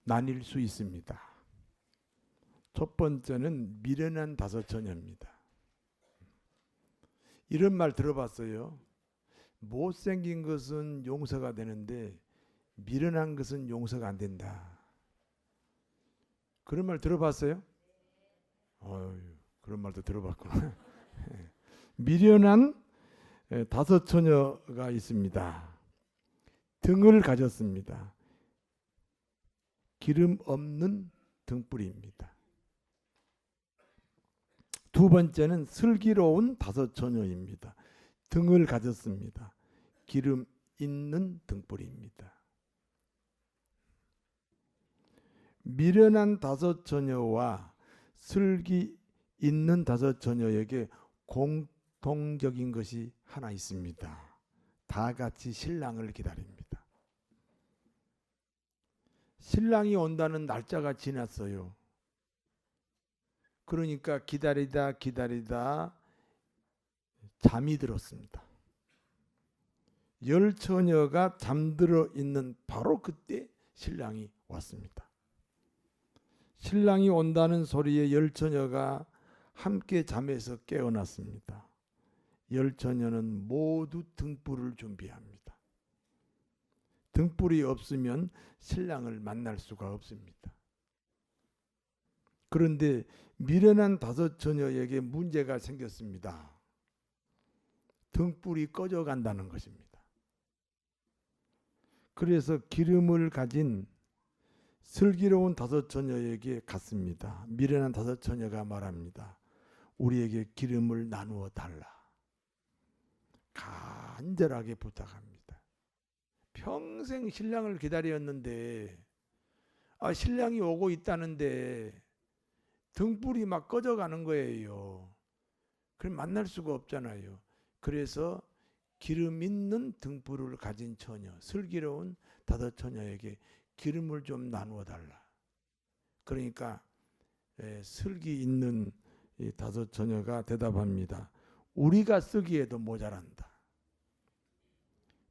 나뉠 수 있습니다. 첫 번째는 미련한 다섯 처녀입니다. 이런 말 들어봤어요. 못생긴 것은 용서가 되는데 미련한 것은 용서가 안 된다. 그런 말 들어봤어요? 그런 말도 들어봤구나. 미련한 다섯 처녀가 있습니다. 등을 가졌습니다. 기름 없는 등불입니다. 두 번째는 슬기로운 다섯 처녀입니다. 등을 가졌습니다. 기름 있는 등불입니다. 미련한 다섯 처녀와 슬기 있는 다섯 처녀에게 공통적인 것이 하나 있습니다. 다 같이 신랑을 기다립니다. 신랑이 온다는 날짜가 지났어요. 그러니까 기다리다 잠이 들었습니다. 열 처녀가 잠들어 있는 바로 그때 신랑이 왔습니다. 신랑이 온다는 소리에 열 처녀가 함께 잠에서 깨어났습니다. 열 처녀는 모두 등불을 준비합니다. 등불이 없으면 신랑을 만날 수가 없습니다. 그런데 미련한 다섯 처녀에게 문제가 생겼습니다. 등불이 꺼져 간다는 것입니다. 그래서 기름을 가진 슬기로운 다섯 처녀에게 갔습니다. 미련한 다섯 처녀가 말합니다. 우리에게 기름을 나누어 달라. 간절하게 부탁합니다. 평생 신랑을 기다렸는데 신랑이 오고 있다는데 등불이 막 꺼져가는 거예요. 그럼 만날 수가 없잖아요. 그래서 기름 있는 등불을 가진 처녀, 슬기로운 다섯 처녀에게 기름을 좀 나누어 달라. 그러니까 슬기 있는 이 다섯 처녀가 대답합니다. 우리가 쓰기에도 모자란다.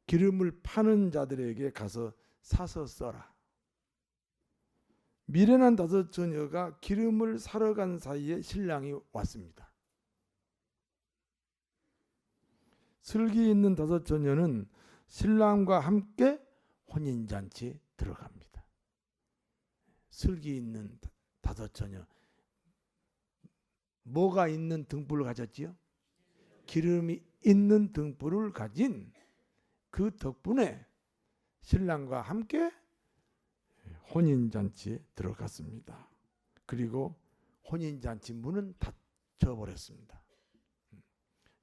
기름을 파는 자들에게 가서 사서 써라. 미련한 다섯 처녀가 기름을 사러 간 사이에 신랑이 왔습니다. 슬기 있는 다섯 처녀는 신랑과 함께 혼인잔치에 들어갑니다. 슬기 있는 다섯 처녀, 뭐가 있는 등불을 가졌지요? 기름이 있는 등불을 가진 그 덕분에 신랑과 함께 혼인잔치에 들어갔습니다. 그리고 혼인잔치 문은 닫혀버렸습니다.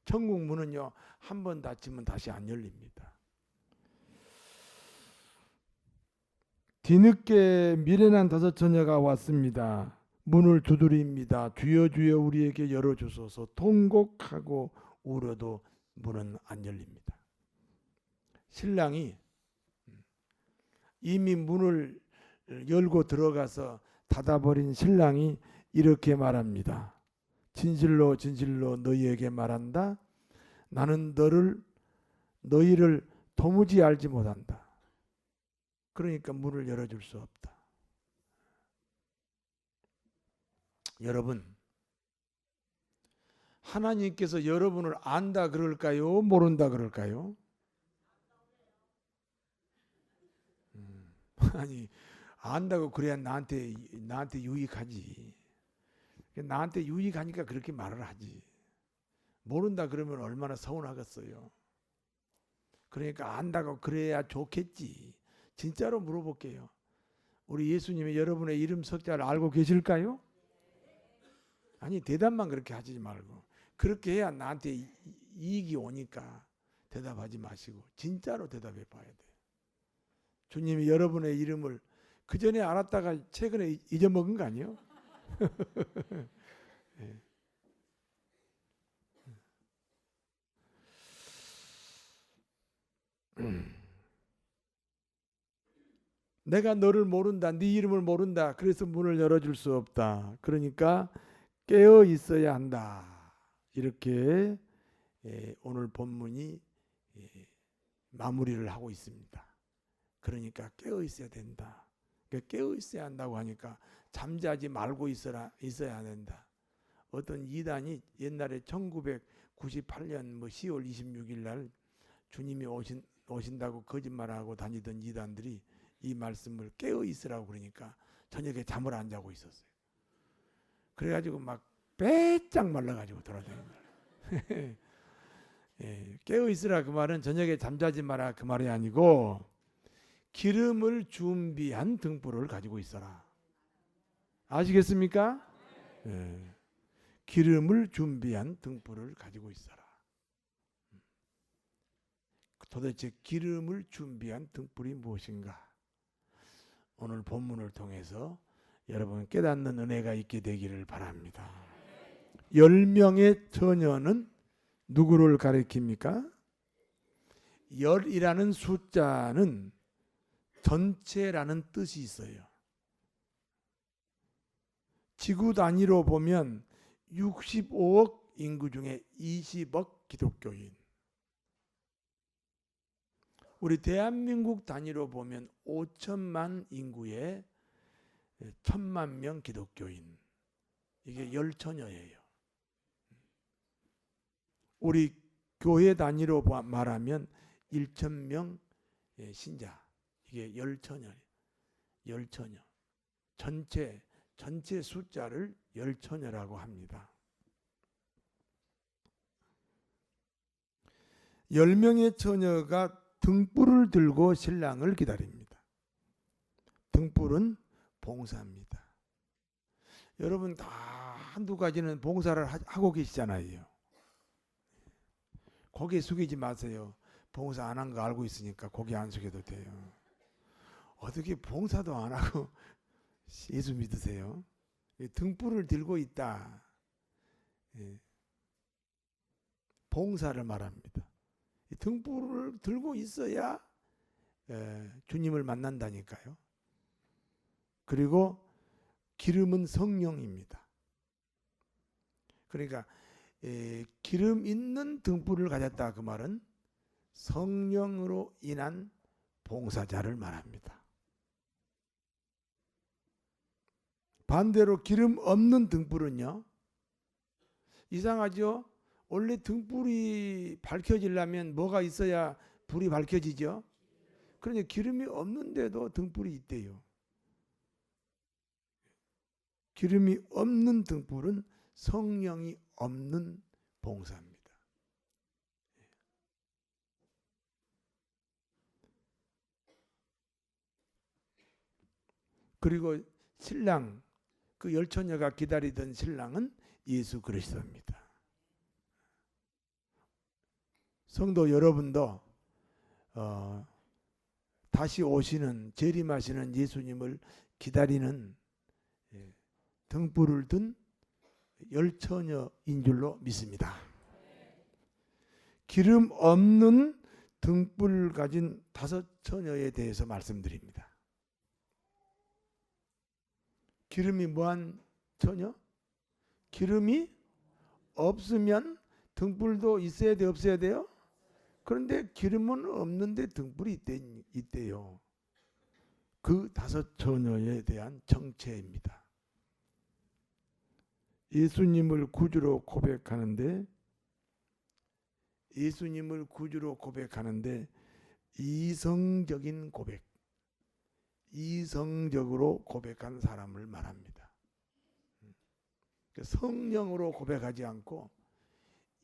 천국 문은요, 한 번 닫히면 다시 안 열립니다. 뒤늦게 미련한 다섯 처녀가 왔습니다. 문을 두드립니다. 주여 주여 우리에게 열어주소서. 통곡하고 울어도 문은 안 열립니다. 신랑이 이미 문을 열고 들어가서 닫아버린 신랑이 이렇게 말합니다. 진실로 진실로 너희에게 말한다. 나는 너희를 도무지 알지 못한다. 그러니까 문을 열어줄 수 없다. 여러분, 하나님께서 여러분을 안다 그럴까요? 모른다 그럴까요? 아니, 안다고 그래야 나한테 유익하지. 나한테 유익하니까 그렇게 말을 하지. 모른다 그러면 얼마나 서운하겠어요. 그러니까 안다고 그래야 좋겠지. 진짜로 물어볼게요. 우리 예수님이 여러분의 이름 석자를 알고 계실까요? 아니, 대답만 그렇게 하지 말고 그렇게 해야 나한테 이익이 오니까 대답하지 마시고 진짜로 대답해 봐야 돼요. 주님이 여러분의 이름을 그 전에 알았다가 최근에 잊어먹은 거 아니에요? 네. 내가 너를 모른다. 네 이름을 모른다. 그래서 문을 열어줄 수 없다. 그러니까 깨어 있어야 한다. 이렇게 오늘 본문이 마무리를 하고 있습니다. 그러니까 깨어 있어야 된다. 깨어 있어야 한다고 하니까 잠자지 말고 있어야 된다. 어떤 이단이 옛날에 1998년 10월 26일 날 주님이 오신다고 거짓말하고 다니던 이단들이 이 말씀을 깨어 있으라고 그러니까 저녁에 잠을 안 자고 있었어요. 그래가지고 막 빼짝 말라가지고 돌아다니는 거예요. 예, 깨어 있으라 그 말은 저녁에 잠자지 마라 그 말이 아니고 기름을 준비한 등불을 가지고 있어라. 아시겠습니까? 예, 기름을 준비한 등불을 가지고 있어라. 도대체 기름을 준비한 등불이 무엇인가? 오늘 본문을 통해서 여러분 깨닫는 은혜가 있게 되기를 바랍니다. 10명의 처녀는 누구를 가리킵니까? 10이라는 숫자는 전체라는 뜻이 있어요. 지구 단위로 보면 65억 인구 중에 20억 기독교인. 우리 대한민국 단위로 보면 5천만 인구에 1,000만 명 기독교인. 이게 열처녀예요. 우리 교회 단위로 말하면 1,000명 신자. 이게 열처녀예요. 열처녀. 전체 숫자를 열처녀라고 합니다. 10명의 처녀가 등불을 들고 신랑을 기다립니다. 등불은 봉사입니다. 여러분 다 한두 가지는 봉사를 하고 계시잖아요. 고개 숙이지 마세요. 봉사 안 한 거 알고 있으니까 고개 안 숙여도 돼요. 어떻게 봉사도 안 하고 예수 믿으세요? 등불을 들고 있다. 봉사를 말합니다. 등불을 들고 있어야 주님을 만난다니까요. 그리고 기름은 성령입니다. 그러니까 기름 있는 등불을 가졌다 그 말은 성령으로 인한 봉사자를 말합니다. 반대로 기름 없는 등불은요. 이상하죠? 원래 등불이 밝혀지려면 뭐가 있어야 불이 밝혀지죠? 그런데 기름이 없는데도 등불이 있대요. 기름이 없는 등불은 성령이 없는 봉사입니다. 그리고 신랑, 그 열처녀가 기다리던 신랑은 예수 그리스도입니다. 성도 여러분도 다시 오시는 재림하시는 예수님을 기다리는 등불을 든 열처녀인 줄로 믿습니다. 기름 없는 등불 가진 5처녀에 대해서 말씀드립니다. 기름이 뭐한 처녀? 기름이 없으면 등불도 있어야 돼, 없어야 돼요? 그런데 기름은 없는데 등불이 있대요. 그 5처녀에 대한 정체입니다. 예수님을 구주로 고백하는데 이성적인 고백, 이성적으로 고백한 사람을 말합니다. 성령으로 고백하지 않고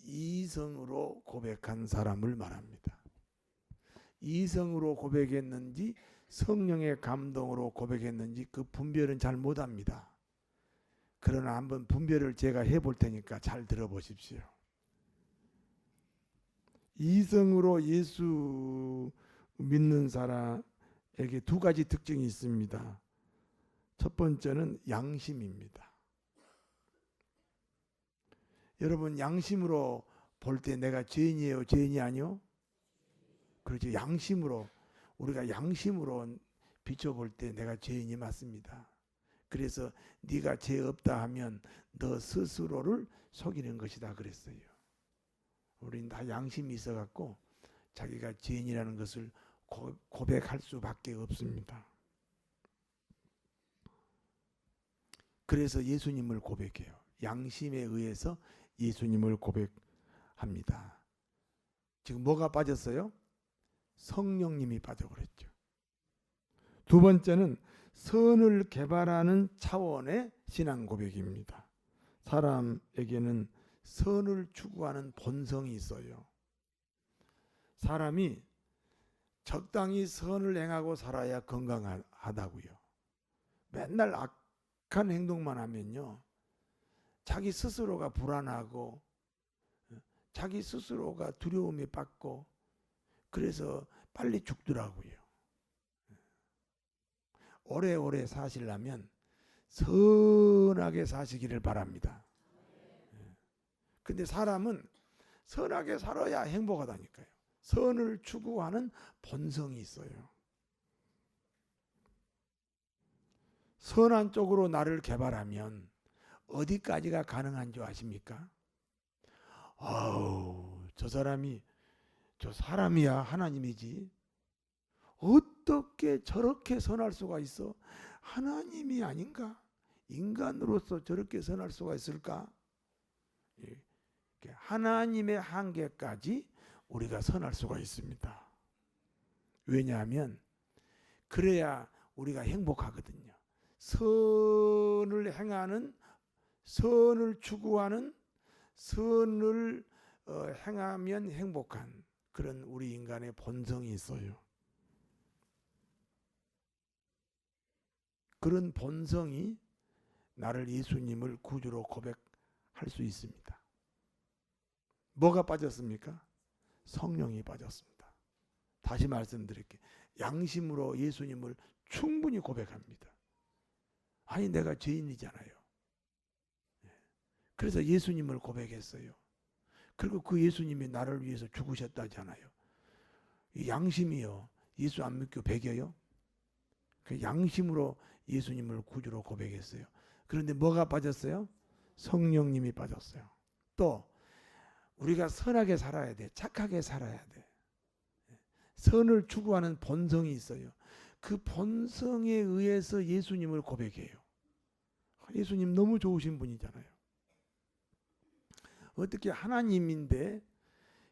이성으로 고백한 사람을 말합니다. 이성으로 고백했는지 성령의 감동으로 고백했는지 그 분별은 잘 못합니다. 그러나 한번 분별을 제가 해볼 테니까 잘 들어보십시오. 이성으로 예수 믿는 사람에게 2가지 특징이 있습니다. 첫 번째는 양심입니다. 여러분 양심으로 볼 때 내가 죄인이에요, 죄인이 아니요? 그렇죠. 양심으로, 우리가 양심으로 비춰볼 때 내가 죄인이 맞습니다. 그래서 네가 죄 없다 하면 너 스스로를 속이는 것이다 그랬어요. 우리는 다 양심이 있어갖고 자기가 죄인이라는 것을 고백할 수밖에 없습니다. 그래서 예수님을 고백해요. 양심에 의해서 예수님을 고백합니다. 지금 뭐가 빠졌어요? 성령님이 빠져버렸죠. 두 번째는 선을 개발하는 차원의 신앙 고백입니다. 사람에게는 선을 추구하는 본성이 있어요. 사람이 적당히 선을 행하고 살아야 건강하다고요. 맨날 악한 행동만 하면요, 자기 스스로가 불안하고 자기 스스로가 두려움에 빠지고 그래서 빨리 죽더라고요. 오래오래 사시려면 선하게 사시기를 바랍니다. 근데 사람은 선하게 살아야 행복하다니까요. 선을 추구하는 본성이 있어요. 선한 쪽으로 나를 개발하면 어디까지가 가능한 줄 아십니까? 아우, 저 사람이야 하나님이지. 어떻게 저렇게 선할 수가 있어? 하나님이 아닌가? 인간으로서 저렇게 선할 수가 있을까? 하나님의 한계까지 우리가 선할 수가 있습니다. 왜냐하면 그래야 우리가 행복하거든요. 선을 행하는, 선을 추구하는, 선을 행하면 행복한 그런 우리 인간의 본성이 있어요. 그런 본성이 나를 예수님을 구주로 고백할 수 있습니다. 뭐가 빠졌습니까? 성령이 빠졌습니다. 다시 말씀드릴게요. 양심으로 예수님을 충분히 고백합니다. 아니, 내가 죄인이잖아요. 그래서 예수님을 고백했어요. 그리고 그 예수님이 나를 위해서 죽으셨다잖아요. 이 양심이요, 예수 안 믿고 배겨요? 그 양심으로 예수님을 구주로 고백했어요. 그런데 뭐가 빠졌어요? 성령님이 빠졌어요. 또 우리가 선하게 살아야 돼. 착하게 살아야 돼. 선을 추구하는 본성이 있어요. 그 본성에 의해서 예수님을 고백해요. 예수님 너무 좋으신 분이잖아요. 어떻게 하나님인데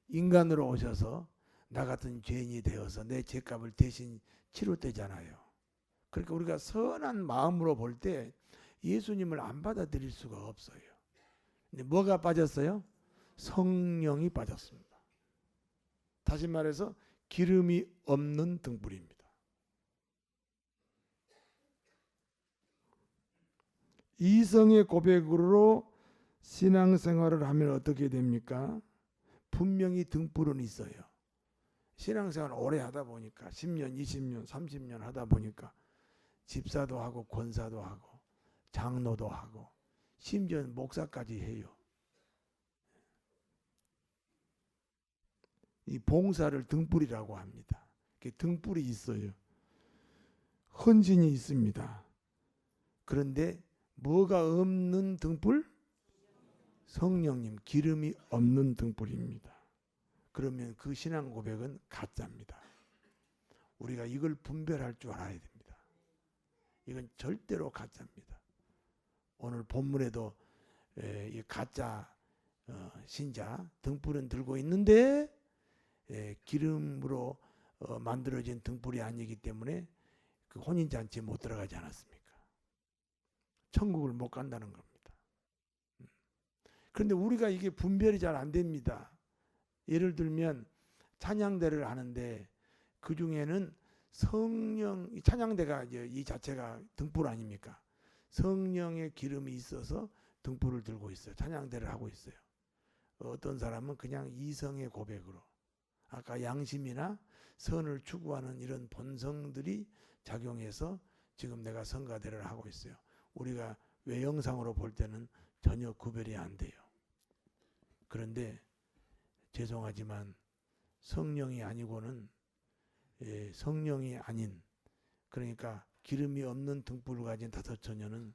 인간으로 오셔서 나 같은 죄인이 되어서 내 죄값을 대신 치렀대잖아요. 그러니까 우리가 선한 마음으로 볼 때 예수님을 안 받아들일 수가 없어요. 근데 뭐가 빠졌어요? 성령이 빠졌습니다. 다시 말해서 기름이 없는 등불입니다. 이성의 고백으로 신앙생활을 하면 어떻게 됩니까? 분명히 등불은 있어요. 신앙생활 오래 하다 보니까 10년, 20년, 30년 하다 보니까 집사도 하고 권사도 하고 장로도 하고 심지어 목사까지 해요. 이 봉사를 등불이라고 합니다. 등불이 있어요. 헌신이 있습니다. 그런데 뭐가 없는 등불? 성령님, 기름이 없는 등불입니다. 그러면 그 신앙 고백은 가짜입니다. 우리가 이걸 분별할 줄 알아야 됩니다. 이건 절대로 가짜입니다. 오늘 본문에도 이 가짜 신자 등불은 들고 있는데 기름으로 만들어진 등불이 아니기 때문에 그 혼인잔치에 못 들어가지 않았습니까? 천국을 못 간다는 겁니다. 그런데 우리가 이게 분별이 잘 안 됩니다. 예를 들면 찬양대를 하는데 그 중에는 성령, 찬양대가 이 자체가 등불 아닙니까? 성령의 기름이 있어서 등불을 들고 있어요. 찬양대를 하고 있어요. 어떤 사람은 그냥 이성의 고백으로, 아까 양심이나 선을 추구하는 이런 본성들이 작용해서 지금 내가 성가대를 하고 있어요. 우리가 외형상으로 볼 때는 전혀 구별이 안 돼요. 그런데 죄송하지만 성령이 아니고는 성령이 아닌, 그러니까 기름이 없는 등불을 가진 다섯 처녀는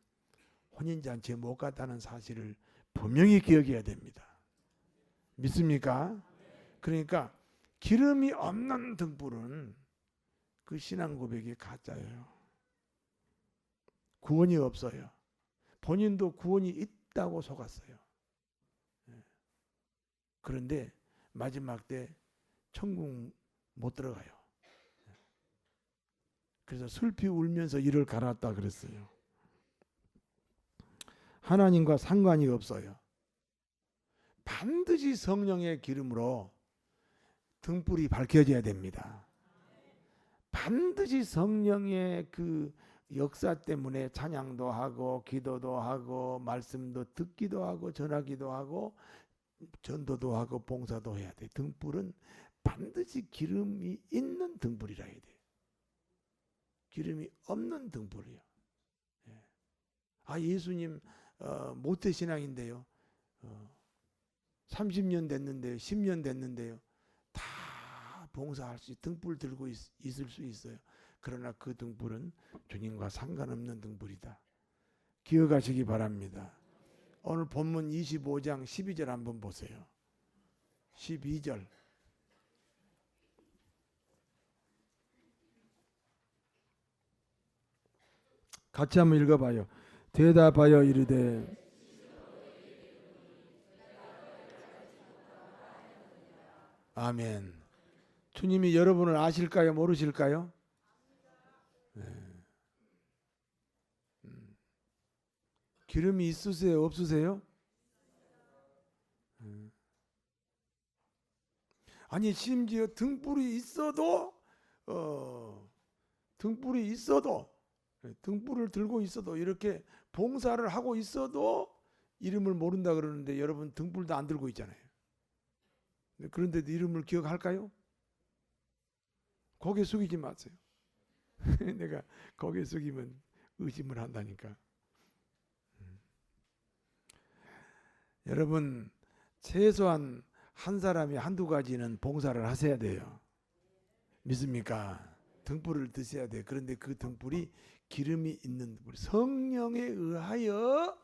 혼인잔치에 못 갔다는 사실을 분명히 기억해야 됩니다. 믿습니까? 그러니까 기름이 없는 등불은 그 신앙 고백이 가짜예요. 구원이 없어요. 본인도 구원이 있다고 속았어요. 그런데 마지막 때 천국 못 들어가요. 그래서 슬피 울면서 이를 갈았다 그랬어요. 하나님과 상관이 없어요. 반드시 성령의 기름으로 등불이 밝혀져야 됩니다. 반드시 성령의 그 역사 때문에 찬양도 하고 기도도 하고 말씀도 듣기도 하고 전하기도 하고 전도도 하고 봉사도 해야 돼. 등불은 반드시 기름이 있는 등불이라 해야 돼. 기름이 없는 등불이요. 아, 예수님 모태신앙인데요. 30년 됐는데요. 10년 됐는데요. 다 봉사할 수 등불 들고 있을 수 있어요. 그러나 그 등불은 주님과 상관없는 등불이다. 기억하시기 바랍니다. 오늘 본문 25장 12절 한번 보세요. 12절. 같이 한번 읽어봐요. 대답하여 이르되 아멘. 주님이 여러분을 아실까요? 모르실까요? 네. 기름이 있으세요? 없으세요? 아니 심지어 등불이 있어도 등불을 들고 있어도 이렇게 봉사를 하고 있어도 이름을 모른다 그러는데 여러분 등불도 안 들고 있잖아요. 그런데도 이름을 기억할까요? 고개 숙이지 마세요. 내가 고개 숙이면 의심을 한다니까. 여러분 최소한 한 사람이 한두 가지는 봉사를 하셔야 돼요. 믿습니까? 등불을 드셔야 돼요. 그런데 그 등불이 기름이 있는 등불, 성령에 의하여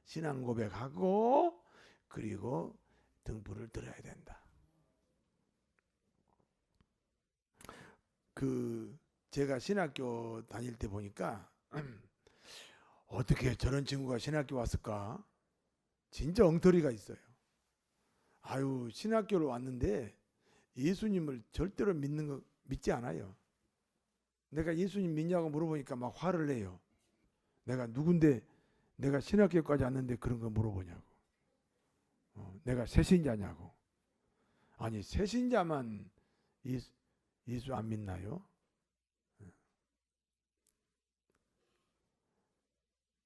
신앙 고백하고 그리고 등불을 들어야 된다. 제가 신학교 다닐 때 보니까 어떻게 저런 친구가 신학교 왔을까? 진짜 엉터리가 있어요. 아유, 신학교를 왔는데 예수님을 절대로 믿지 않아요. 내가 예수님 믿냐고 물어보니까 막 화를 내요. 내가 누군데 내가 신학교까지 왔는데 그런 거 물어보냐고. 내가 새신자냐고. 아니 새신자만 예수 안 믿나요?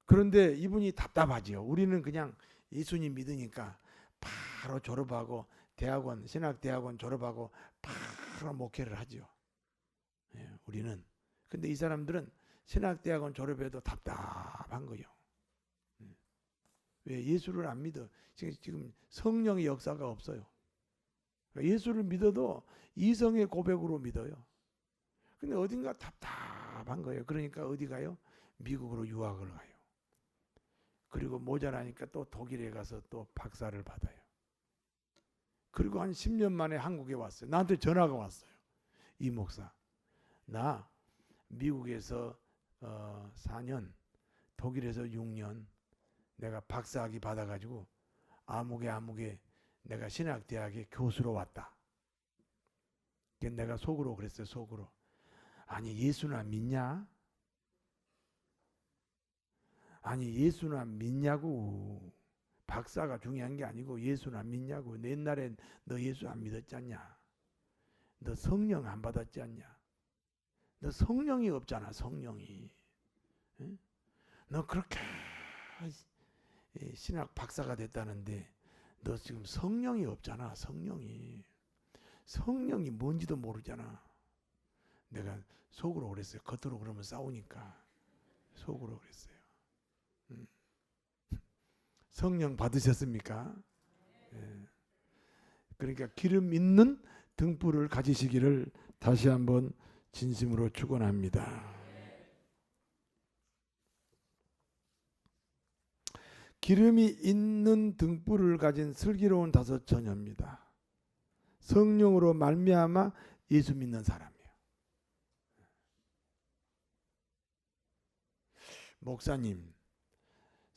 그런데 이분이 답답하지요. 우리는 그냥 예수님 믿으니까 바로 졸업하고 대학원, 신학대학원 졸업하고 바로 목회를 하죠. 우리는. 근데 이 사람들은 신학대학원 졸업해도 답답한 거예요. 왜? 예수를 안 믿어. 지금 성령의 역사가 없어요. 예수를 믿어도 이성의 고백으로 믿어요. 근데 어딘가 답답한 거예요. 그러니까 어디 가요? 미국으로 유학을 가요. 그리고 모자라니까 또 독일에 가서 또 박사를 받아요. 그리고 한 10년 만에 한국에 왔어요. 나한테 전화가 왔어요. 이 목사, 나 미국에서 4년, 독일에서 6년 내가 박사학위 받아가지고 아무개 내가 신학대학에 교수로 왔다. 내가 속으로 그랬어요. 속으로. 아니 예수나 믿냐? 아니 예수나 믿냐고. 박사가 중요한 게 아니고 예수나 믿냐고. 옛날엔 너 예수 안 믿었지 않냐? 너 성령 안 받았지 않냐? 너 성령이 없잖아. 성령이. 응? 너 그렇게 신학 박사가 됐다는데 너 지금 성령이 없잖아. 성령이 뭔지도 모르잖아. 내가 속으로 그랬어요. 겉으로 그러면 싸우니까 속으로 그랬어요. 성령 받으셨습니까? 네. 그러니까 기름 있는 등불을 가지시기를 다시 한번 진심으로 축원합니다. 기름이 있는 등불을 가진 슬기로운 다섯 처녀입니다. 성령으로 말미암아 예수 믿는 사람이에요. 목사님,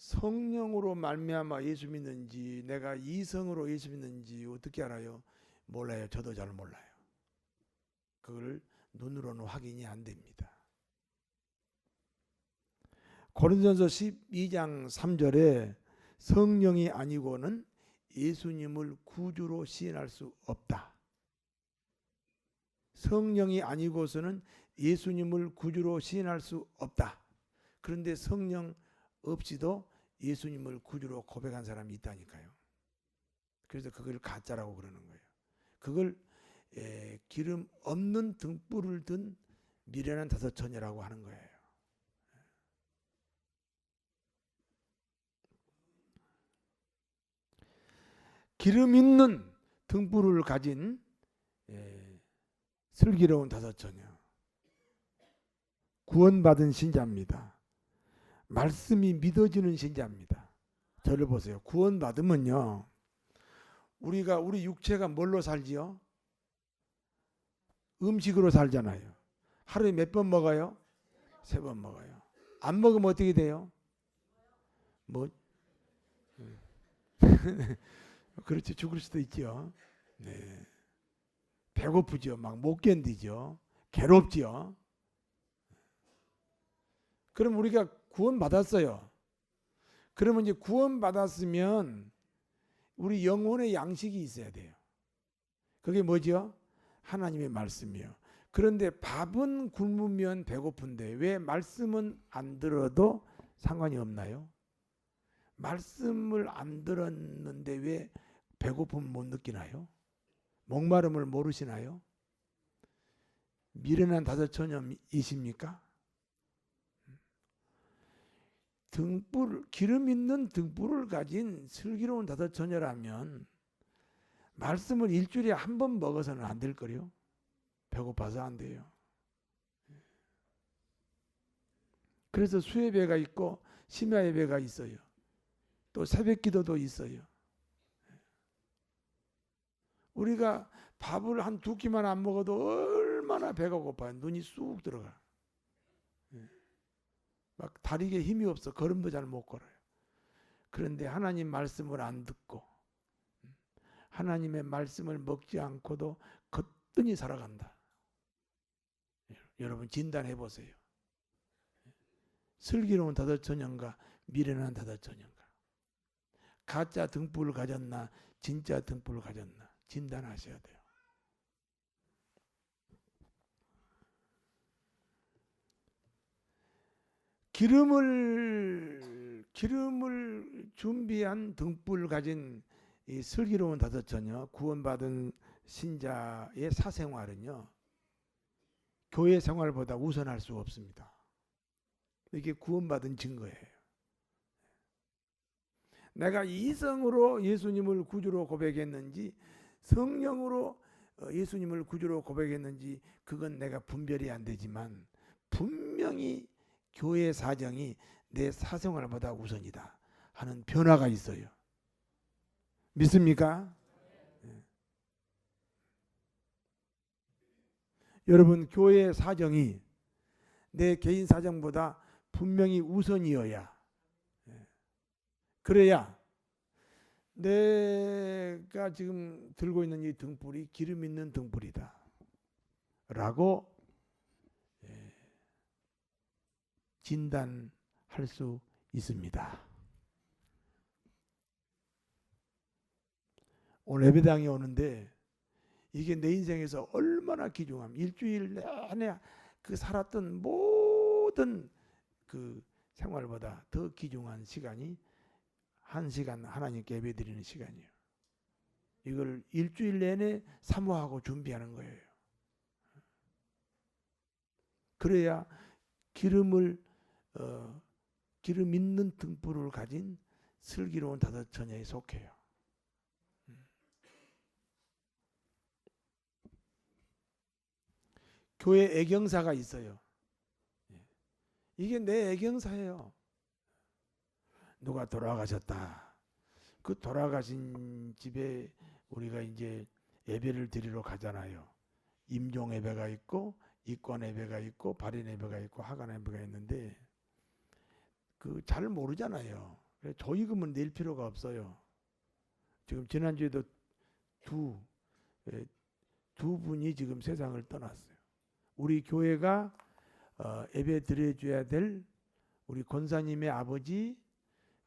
성령으로 말미암아 예수 믿는지 내가 이성으로 예수 믿는지 어떻게 알아요? 몰라요. 저도 잘 몰라요. 그걸 눈으로는 확인이 안 됩니다. 고린도전서 12장 3절에 성령이 아니고는 예수님을 구주로 시인할 수 없다. 성령이 아니고서는 예수님을 구주로 시인할 수 없다. 그런데 성령 없이도 예수님을 구주로 고백한 사람이 있다니까요. 그래서 그걸 가짜라고 그러는 거예요. 그걸 기름 없는 등불을 든 미련한 다섯 처녀라고 하는 거예요. 기름 있는 등불을 가진 슬기로운 다섯 처녀, 구원받은 신자입니다. 말씀이 믿어지는 신자입니다. 저를 보세요. 구원받으면요, 우리 육체가 뭘로 살지요? 음식으로 살잖아요. 하루에 몇 번 먹어요? 3번 먹어요. 안 먹으면 어떻게 돼요? 뭐 그렇지, 죽을 수도 있죠. 네. 배고프죠. 막 못 견디죠. 괴롭죠. 그럼 우리가 구원받았어요. 그러면 이제 구원받았으면 우리 영혼의 양식이 있어야 돼요. 그게 뭐죠? 하나님의 말씀이요. 그런데 밥은 굶으면 배고픈데 왜 말씀은 안 들어도 상관이 없나요? 말씀을 안 들었는데 왜 배고픔을 못 느끼나요? 목마름을 모르시나요? 미련한 다섯 처녀이십니까? 기름 있는 등불을 가진 슬기로운 다섯 처녀라면 말씀을 일주일에 한 번 먹어서는 안 될 거요. 배고파서 안 돼요. 그래서 수예배가 있고 심야예배가 있어요. 또 새벽기도도 있어요. 우리가 밥을 한 2끼만 안 먹어도 얼마나 배가 고파요. 눈이 쑥 들어가. 막 다리에 힘이 없어. 걸음도 잘 못 걸어요. 그런데 하나님 말씀을 안 듣고 하나님의 말씀을 먹지 않고도 거뜬히 살아간다. 여러분 진단해 보세요. 슬기로운 다섯 처녀인가 미련한 다섯 처녀인가. 가짜 등불을 가졌나 진짜 등불을 가졌나 진단하셔야 돼요. 기름을 준비한 등불을 가진 이 슬기로운 다섯 처녀 구원받은 신자의 사생활은요, 교회 생활보다 우선할 수 없습니다. 이게 구원받은 증거예요. 내가 이성으로 예수님을 구주로 고백했는지 성령으로 예수님을 구주로 고백했는지 그건 내가 분별이 안 되지만 분명히 교회 사정이 내 사생활보다 우선이다 하는 변화가 있어요. 믿습니까? 네. 여러분, 교회 사정이 내 개인 사정보다 분명히 우선이어야, 그래야 내가 지금 들고 있는 이 등불이 기름 있는 등불이다 라고 진단할 수 있습니다. 오늘 예배당에 오는데 이게 내 인생에서 얼마나 귀중함. 일주일 내내 그 살았던 모든 그 생활보다 더 귀중한 시간이 1시간 하나님께 예배드리는 시간이에요. 이걸 일주일 내내 사모하고 준비하는 거예요. 그래야 기름 있는 등불을 가진 슬기로운 다섯 처녀에 속해요. 교회 애경사가 있어요. 이게 내 애경사예요. 누가 돌아가셨다. 그 돌아가신 집에 우리가 이제 예배를 드리러 가잖아요. 임종 예배가 있고 이권 예배가 있고 발인 예배가 있고 하간 예배가 있는데 그 잘 모르잖아요. 조의금은 낼 필요가 없어요. 지금 지난주에도 두 분이 지금 세상을 떠났어요. 우리 교회가 예배 드려줘야 될 우리 권사님의 아버지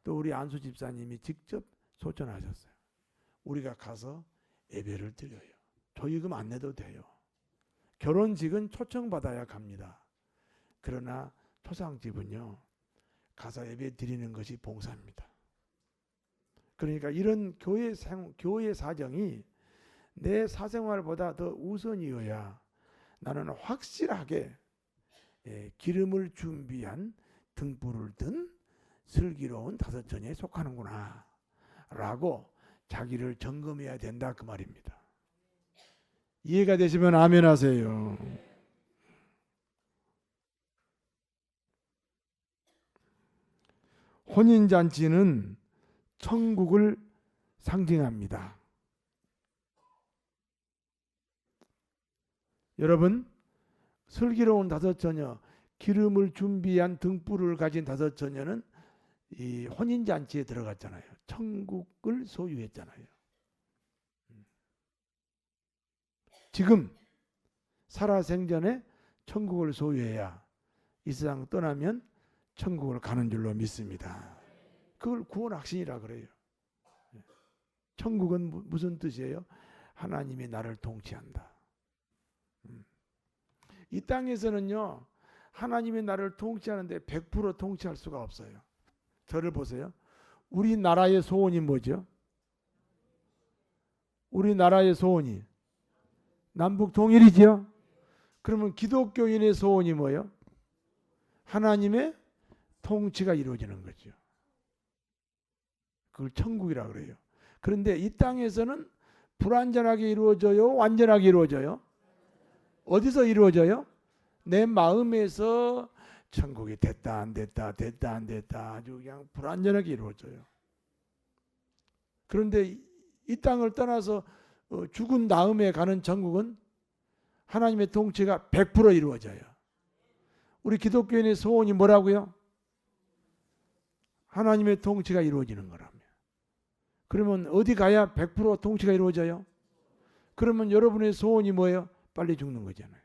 또 우리 안수 집사님이 직접 소천하셨어요. 우리가 가서 예배를 드려요. 조의금 안 내도 돼요. 결혼식은 초청받아야 갑니다. 그러나 초상집은요, 가서 예배 드리는 것이 봉사입니다. 그러니까 이런 교회 사정이 내 사생활보다 더 우선이어야 나는 확실하게 기름을 준비한 등불을 든 슬기로운 다섯처녀에 속하는구나 라고 자기를 점검해야 된다 그 말입니다. 이해가 되시면 아멘 하세요. 혼인잔치는 천국을 상징합니다. 여러분, 슬기로운 다섯처녀, 기름을 준비한 등불을 가진 다섯처녀는 이 혼인잔치에 들어갔잖아요. 천국을 소유했잖아요. 지금 살아생전에 천국을 소유해야 이 세상 떠나면 천국을 가는 줄로 믿습니다. 그걸 구원확신이라 그래요. 천국은 무슨 뜻이에요? 하나님이 나를 통치한다. 이 땅에서는요, 하나님이 나를 통치하는데 100% 통치할 수가 없어요. 저를 보세요. 우리나라의 소원이 뭐죠? 우리나라의 소원이 남북 통일이죠. 그러면 기독교인의 소원이 뭐예요? 하나님의 통치가 이루어지는 거죠. 그걸 천국이라 그래요. 그런데 이 땅에서는 불완전하게 이루어져요? 완전하게 이루어져요? 어디서 이루어져요? 내 마음에서 천국이 됐다 안 됐다 됐다 안 됐다 아주 그냥 불완전하게 이루어져요. 그런데 이 땅을 떠나서 죽은 다음에 가는 천국은 하나님의 통치가 100% 이루어져요. 우리 기독교인의 소원이 뭐라고요? 하나님의 통치가 이루어지는 거라며. 그러면 어디 가야 100% 통치가 이루어져요? 그러면 여러분의 소원이 뭐예요? 빨리 죽는 거잖아요.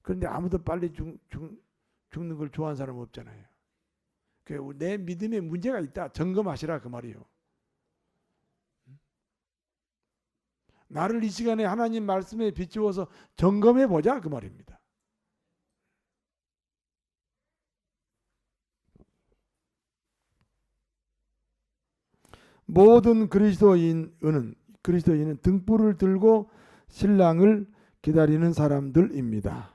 그런데 아무도 빨리 죽는 걸 좋아하는 사람은 없잖아요. 내 믿음에 문제가 있다. 점검하시라 그 말이에요. 나를 이 시간에 하나님 말씀에 비추어서 점검해 보자 그 말입니다. 모든 그리스도인은 등불을 들고 신랑을 기다리는 사람들입니다.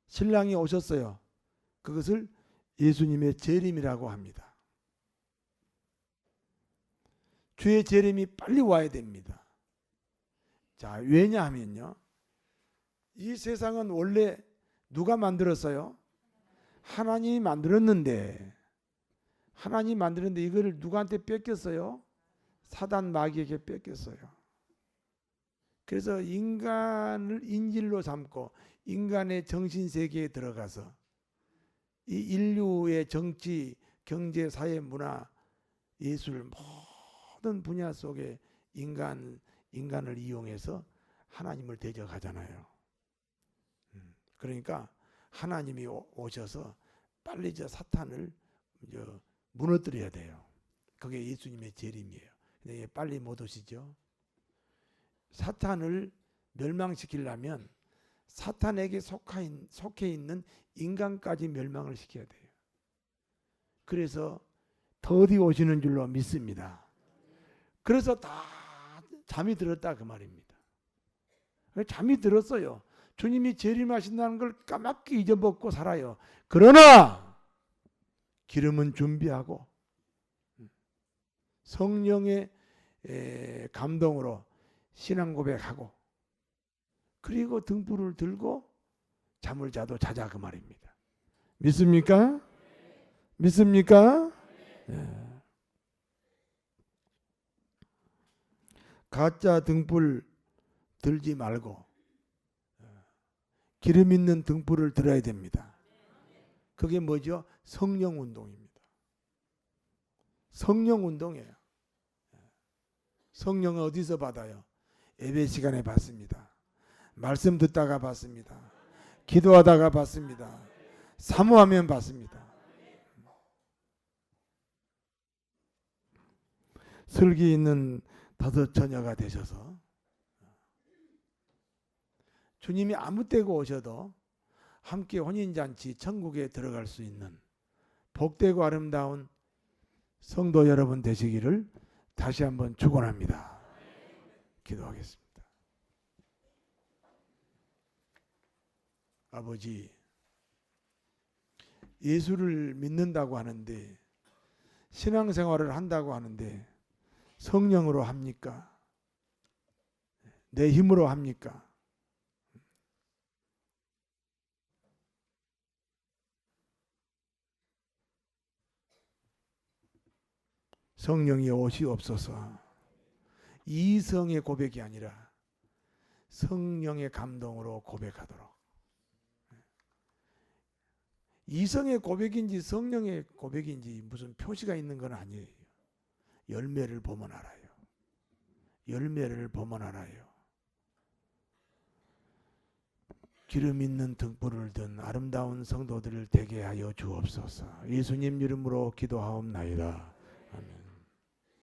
신랑이 오셨어요. 그것을 예수님의 재림이라고 합니다. 주의 재림이 빨리 와야 됩니다. 자, 왜냐하면요, 이 세상은 원래 누가 만들었어요? 하나님이 만들었는데 이거를 누구한테 뺏겼어요? 사단 마귀에게 뺏겼어요. 그래서 인간을 인질로 삼고 인간의 정신세계에 들어가서 이 인류의 정치, 경제, 사회, 문화, 예술 모든 분야 속에 인간을 이용해서 하나님을 대적하잖아요. 그러니까 하나님이 오셔서 빨리 저 사탄을 무너뜨려야 돼요. 그게 예수님의 재림이에요. 근데 빨리 못 오시죠. 사탄을 멸망시키려면 사탄에게 속해 있는 인간까지 멸망을 시켜야 돼요. 그래서 더디 오시는 줄로 믿습니다. 그래서 다 잠이 들었다 그 말입니다. 잠이 들었어요. 주님이 재림하신다는 걸 까맣게 잊어먹고 살아요. 그러나 기름은 준비하고 성령의 감동으로 신앙 고백하고 그리고 등불을 들고 잠을 자도 자자 그 말입니다. 믿습니까? 믿습니까? 네. 가짜 등불 들지 말고 기름 있는 등불을 들어야 됩니다. 그게 뭐죠? 성령 운동입니다. 성령 운동이에요. 성령은 어디서 받아요? 예배 시간에 받습니다. 말씀 듣다가 받습니다. 기도하다가 받습니다. 사모하면 받습니다. 슬기 있는 다섯 처녀가 되셔서 주님이 아무 때고 오셔도 함께 혼인잔치 천국에 들어갈 수 있는 복되고 아름다운 성도 여러분 되시기를 다시 한번 축원합니다. 기도하겠습니다. 아버지, 예수를 믿는다고 하는데, 신앙생활을 한다고 하는데 성령으로 합니까? 내 힘으로 합니까? 성령이 오시옵소서. 이성의 고백이 아니라 성령의 감동으로 고백하도록. 이성의 고백인지 성령의 고백인지 무슨 표시가 있는 건 아니에요. 열매를 보면 알아요. 열매를 보면 알아요. 기름 있는 등불을 든 아름다운 성도들을 되게 하여 주옵소서. 예수님 이름으로 기도하옵나이다. 아멘.